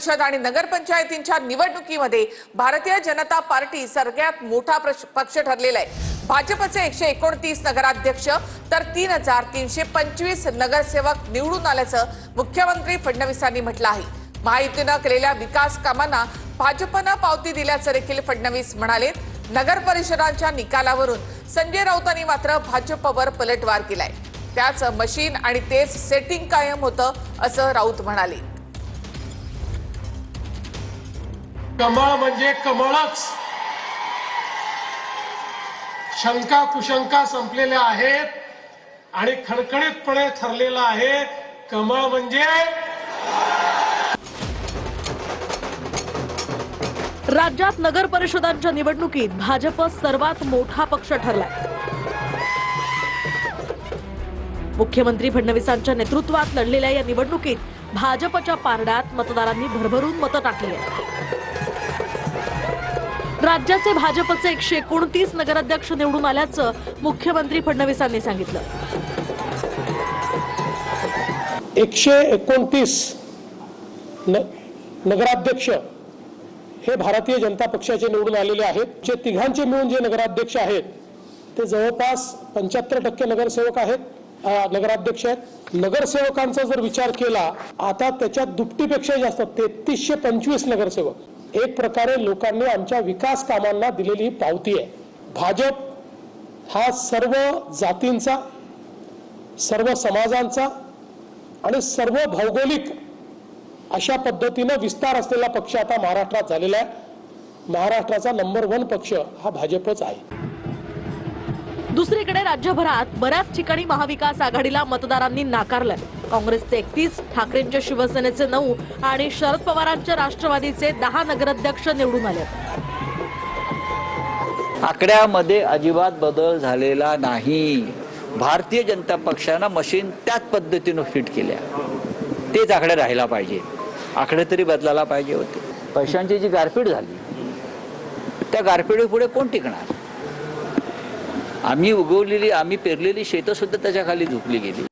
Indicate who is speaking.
Speaker 1: परिषद आणि नगरपंचायतींच्या निवडणुकीमध्ये भारतीय जनता पार्टी सगळ्यात मोठा पक्ष ठरलेला आहे। भाजपचे 129 नगराध्यक्ष तर 3325 नगरसेवक निवडून आल्याचं मुख्यमंत्री फडणवीसांनी म्हटलं आहे। महायुतीनं केलेल्या विकास कामांना भाजपनं पावती दिल्याचं देखील फडणवीस म्हणाले। नगर परिषदांच्या निकालावरून संजय राऊतांनी मात्र भाजपवर पलटवार केलाय। त्याचं मशीन आणि तेच सेटिंग कायम होतं असं राऊत म्हणाले।
Speaker 2: कमळ म्हणजे कमळच, शंका कुशंका संपलेल्या आहेत आणि खणखणीतपणे ठरलेला आहे कमळ म्हणजे।
Speaker 3: राज्यात नगर परिषदांच्या निवडणुकीत भाजप सर्वात मोठा पक्ष ठरलाय। मुख्यमंत्री फडणवीसांच्या नेतृत्वात लढलेल्या या निवडणुकीत भाजपच्या पारड्यात मतदारांनी भरभरून मतं टाकली आहेत। राज्याचे भाजपचे 129 नगराध्यक्ष निवडून आल्याचं मुख्यमंत्री फडणवीसांनी सांगितलं।
Speaker 2: 129 नगराध्यक्ष हे भारतीय जनता पक्षाचे निवडून आलेले आहेत। जे तिघांचे मिळून जे नगराध्यक्ष आहेत ते जवळपास 75% नगरसेवक आहेत, नगराध्यक्ष आहेत। नगरसेवकांचा जर विचार केला आता त्याच्यात दुपटीपेक्षा जास्त 3325 नगरसेवक। एक प्रकारे लोकांनी आमच्या विकास कामांना दिलेली पावती आहे। भाजप हा सर्व जातींचा, सर्व समाजांचा आणि सर्व भौगोलिक अशा पद्धतीने विस्तार असलेला पक्ष आता महाराष्ट्रात झालेला आहे। महाराष्ट्राचा नंबर 1 पक्ष हा भाजपच आहे।
Speaker 3: दुसरीकडे राज्यभरात बऱ्याच ठिकाणी महाविकास आघाडीला मतदारांनी नाकारलंय। काँग्रेसचे 31, ठाकरेंच्या शिवसेनेचे 9 आणि शरद पवारांच्या राष्ट्रवादीचे 10 नगराध्यक्ष निवडून आले।
Speaker 4: आकड्यामध्ये अजिबात बदल झालेला नाही। भारतीय जनता पक्षानं मशीन त्याच पद्धतीने फिट केल्या, तेच आकडे राहायला पाहिजे। आकडे तरी बदलायला पाहिजे होते। पैशांची जी गारपीट झाली त्या गारपीटीपुढे कोण टिकणार? आम्ही उगवलेली, आम्ही पेरलेली शेतं सुद्धा त्याच्या खाली झुकली गेली।